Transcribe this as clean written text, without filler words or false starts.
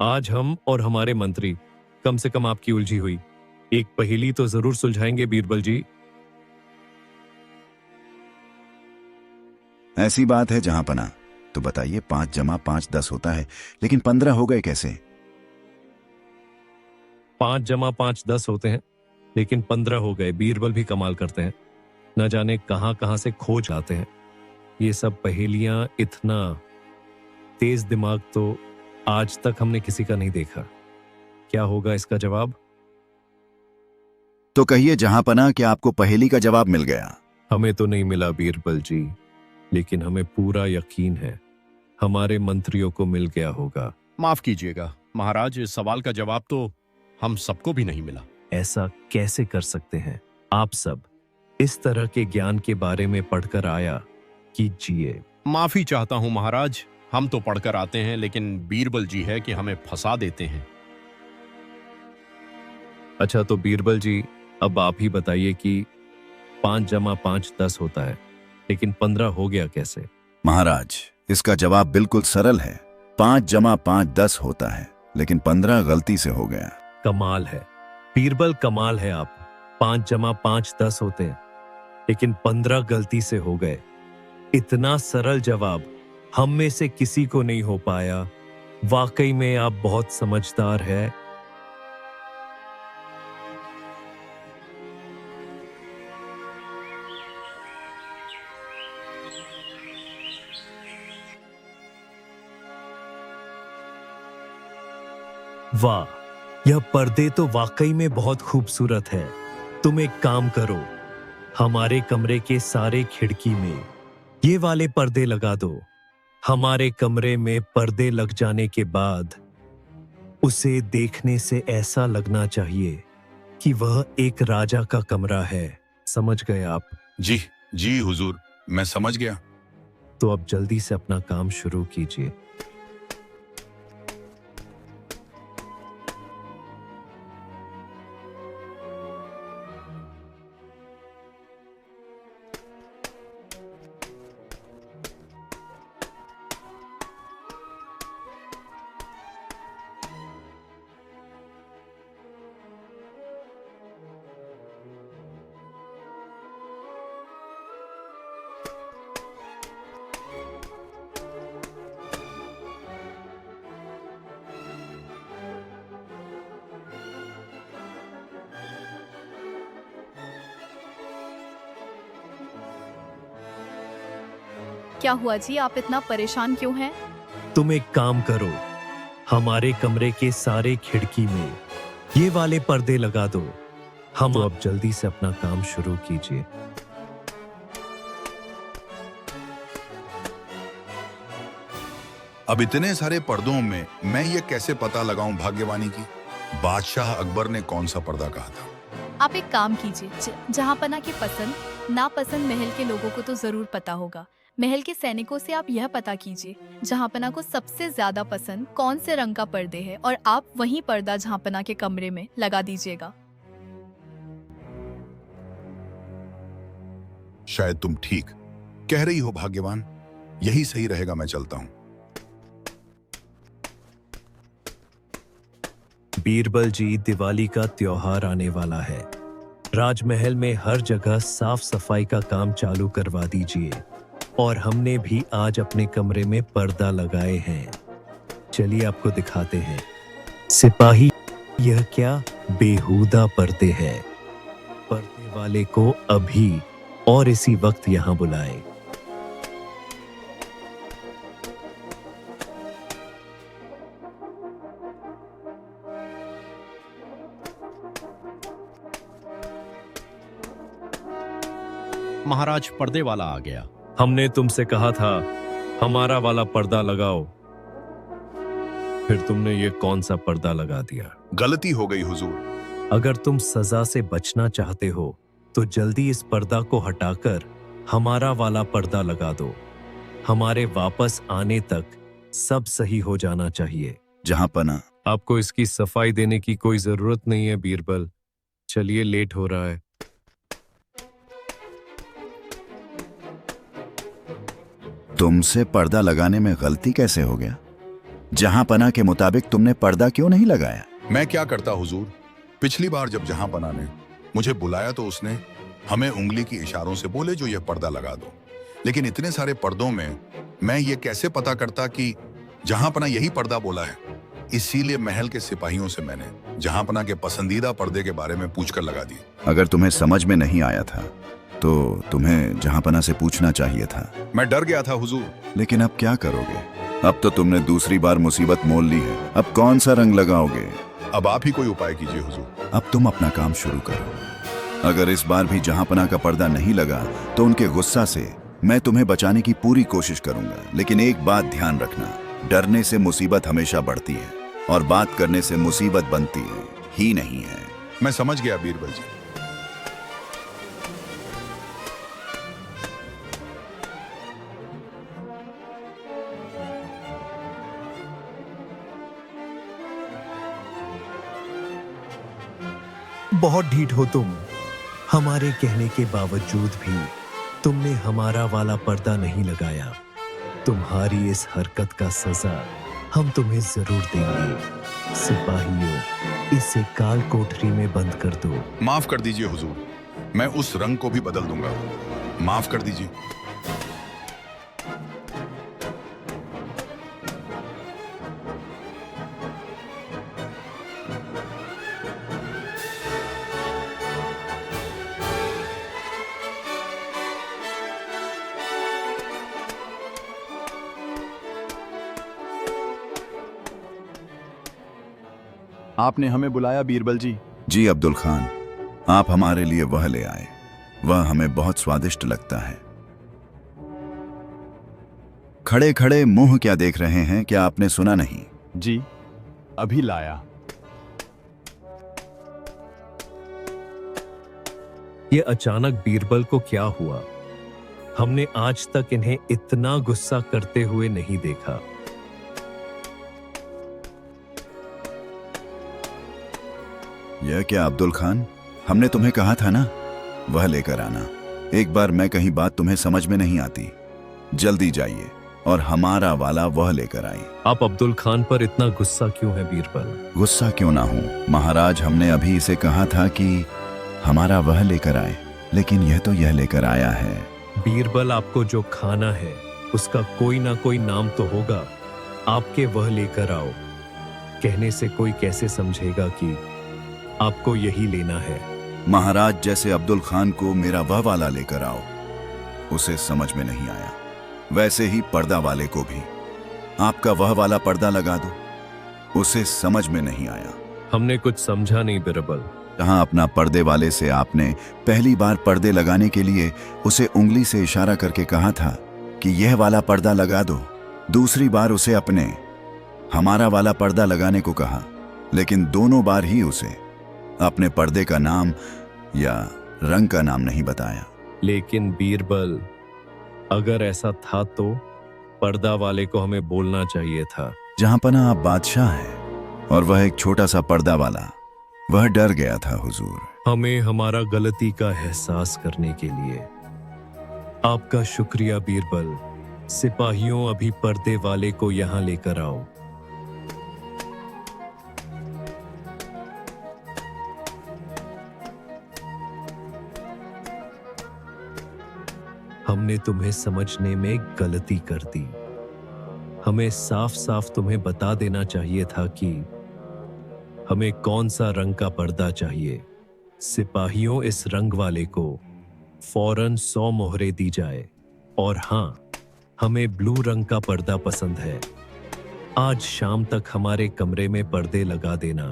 आज हम और हमारे मंत्री कम से कम आपकी उलझी हुई एक पहेली तो जरूर सुलझाएंगे बीरबल जी। ऐसी बात है जहांपना। तो बताइए, 5 जमा 5 10 होता है, लेकिन 15 हो गए कैसे? 5 जमा 5 10 होते हैं, लेकिन 15 हो गए। बीरबल भी कमाल करते हैं, न जाने कहां कहां से खोज आते हैं। ये सब पहेलियां, इतना तेज दिमाग तो आज तक हमने किसी का नहीं देखा। क्या होगा इसका जवाब? तो कहिए जहांपना, कि आपको पहेली का जवाब मिल गया। हमें तो नहीं मिला बीरबल जी, लेकिन हमें पूरा यकीन है हमारे मंत्रियों को मिल गया होगा। माफ कीजिएगा महाराज, इस सवाल का जवाब तो हम सबको भी नहीं मिला। ऐसा कैसे कर सकते हैं आप सब? इस तरह के ज्ञान के बारे में पढ़कर आया कीजिए। माफी चाहता हूं महाराज, हम तो पढ़कर आते हैं, लेकिन बीरबल जी है कि हमें फंसा देते हैं। अच्छा, तो बीरबल जी अब आप ही बताइए कि 5 जमा 5 10 होता है, लेकिन 15 हो गया कैसे? महाराज, इसका जवाब बिल्कुल सरल है। 5 जमा 5 10 होता है, लेकिन 15 गलती से हो गया। कमाल है बीरबल, कमाल है आप। 5 जमा 5 10 होते हैं, लेकिन 15 गलती से हो गए। इतना सरल जवाब हम में से किसी को नहीं हो पाया। वाकई में आप बहुत समझदार है। वाह, यह पर्दे तो वाकई में बहुत खूबसूरत है। तुम एक काम करो, हमारे कमरे के सारे खिड़की में ये वाले पर्दे लगा दो। हमारे कमरे में पर्दे लग जाने के बाद उसे देखने से ऐसा लगना चाहिए कि वह एक राजा का कमरा है। समझ गए आप? जी जी हुजूर, मैं समझ गया। तो अब जल्दी से अपना काम शुरू कीजिए। क्या हुआ जी, आप इतना परेशान क्यों हैं? तुम एक काम करो, हमारे कमरे के सारे खिड़की में ये वाले पर्दे लगा दो। हम तो अब जल्दी से अपना काम शुरू कीजिए। अब इतने सारे पर्दों में मैं ये कैसे पता लगाऊं भाग्यवानी की बादशाह अकबर ने कौन सा पर्दा कहा था? आप एक काम कीजिए, जहांपना की पसंद नापसंद महल के लोगों को तो जरूर पता होगा। महल के सैनिकों से आप यह पता कीजिए जहांपना को सबसे ज्यादा पसंद कौन से रंग का पर्दे है, और आप वही पर्दा जहांपना के कमरे में लगा दीजिएगा। शायद तुम ठीक कह रही हो भाग्यवान, यही सही रहेगा, मैं चलता हूं। बीरबल जी, दिवाली का त्योहार आने वाला है। राजमहल में हर जगह साफ सफाई का काम चालू करवा दीजिए। और हमने भी आज अपने कमरे में पर्दा लगाए हैं। चलिए आपको दिखाते हैं। सिपाही, यह क्या बेहुदा पर्दे हैं। पर्दे वाले को अभी और इसी वक्त यहां बुलाएं। महाराज, पर्दे वाला आ गया। हमने तुमसे कहा था हमारा वाला पर्दा लगाओ, फिर तुमने ये कौन सा पर्दा लगा दिया? गलती हो गई हुजूर। अगर तुम सजा से बचना चाहते हो तो जल्दी इस पर्दा को हटाकर हमारा वाला पर्दा लगा दो। हमारे वापस आने तक सब सही हो जाना चाहिए। जहांपना, आपको इसकी सफाई देने की कोई जरूरत नहीं है बीरबल। चलिए, लेट हो रहा है। तुमसे पर्दा लगाने में गलती कैसे हो गया? जहांपना के मुताबिक तुमने पर्दा क्यों नहीं लगाया? मैं क्या करता हुजूर, पिछली बार जब जहांपना ने मुझे बुलाया तो उसने हमें उंगली की इशारों से बोले जो ये पर्दा लगा दो। लेकिन इतने सारे पर्दों में मैं ये कैसे पता करता कि जहांपना यही पर्दा बोला है? इसीलिए महल के सिपाहियों से मैंने जहांपना के पसंदीदा पर्दे के बारे में पूछकर लगा दी। अगर तुम्हें समझ में नहीं आया था तो तुम्हें जहांपना से पूछना चाहिए था। मैं डर गया था हुजूर। लेकिन अब क्या करोगे? अब तो तुमने दूसरी बार मुसीबत मोल ली है। अब कौन सा रंग लगाओगे? अब आप ही कोई उपाय कीजिए हुजूर। अब तुम अपना काम शुरू करो। अगर इस बार भी जहांपना का पर्दा नहीं लगा तो उनके गुस्सा से मैं तुम्हें बचाने की पूरी कोशिश करूंगा। लेकिन एक बात ध्यान रखना, डरने से मुसीबत हमेशा बढ़ती है और बात करने से मुसीबत बनती है ही नहीं है। मैं समझ गया बीरबल जी। बहुत ढीठ हो तुम। हमारे कहने के बावजूद भी तुमने हमारा वाला पर्दा नहीं लगाया। तुम्हारी इस हरकत का सजा हम तुम्हें जरूर देंगे। सिपाहियों, इसे काल कोठरी में बंद कर दो। माफ कर दीजिए हुजूर, मैं उस रंग को भी बदल दूंगा। माफ कर दीजिए। आपने हमें बुलाया बीरबल जी? जी अब्दुल खान, आप हमारे लिए वह ले आए। वह हमें बहुत स्वादिष्ट लगता है। खड़े खड़े मुंह क्या देख रहे हैं? क्या आपने सुना नहीं? जी, अभी लाया। ये अचानक बीरबल को क्या हुआ? हमने आज तक इन्हें इतना गुस्सा करते हुए नहीं देखा। यह क्या अब्दुल खान, हमने तुम्हें कहा था ना वह लेकर आना। एक बार मैं कहीं बात तुम्हें समझ में नहीं आती, जल्दी जाइए और हमारा वाला वह लेकर आइए। आप अब्दुल खान पर इतना गुस्सा क्यों है बीरबल? गुस्सा क्यों ना हूं महाराज, हमने अभी इसे कहा था कि हमारा वह लेकर आए, लेकिन यह तो यह लेकर आया है। बीरबल, आपको जो खाना है उसका कोई ना कोई नाम तो होगा। आपके वह लेकर आओ कहने से कोई कैसे समझेगा कि आपको यही लेना है? महाराज, जैसे अब्दुल खान को मेरा वह वाला लेकर आओ उसे समझ में नहीं आया, वैसे ही पर्दा वाले को भी आपका वह वाला पर्दा लगा दो, उसे समझ में नहीं आया। हमने कुछ समझा नहीं बीरबल। जहां अपना पर्दे वाले से आपने पहली बार पर्दे लगाने के लिए उसे उंगली से इशारा करके कहा था कि यह वाला पर्दा लगा दो, दूसरी बार उसे अपने हमारा वाला पर्दा लगाने को कहा, लेकिन दोनों बार ही उसे अपने पर्दे का नाम या रंग का नाम नहीं बताया। लेकिन बीरबल, अगर ऐसा था तो पर्दा वाले को हमें बोलना चाहिए था। जहांपना आप बादशाह हैं और वह एक छोटा सा पर्दा वाला, वह डर गया था हुजूर। हमें हमारा गलती का एहसास करने के लिए आपका शुक्रिया बीरबल। सिपाहियों, अभी पर्दे वाले को यहां लेकर आओ। हमने तुम्हें समझने में गलती कर दी। हमें साफ साफ तुम्हें बता देना चाहिए था कि हमें कौन सा रंग का पर्दा चाहिए। सिपाहियों, इस रंग वाले को फौरन 100 मोहरे दी जाए। और हाँ, हमें ब्लू रंग का पर्दा पसंद है। आज शाम तक हमारे कमरे में पर्दे लगा देना।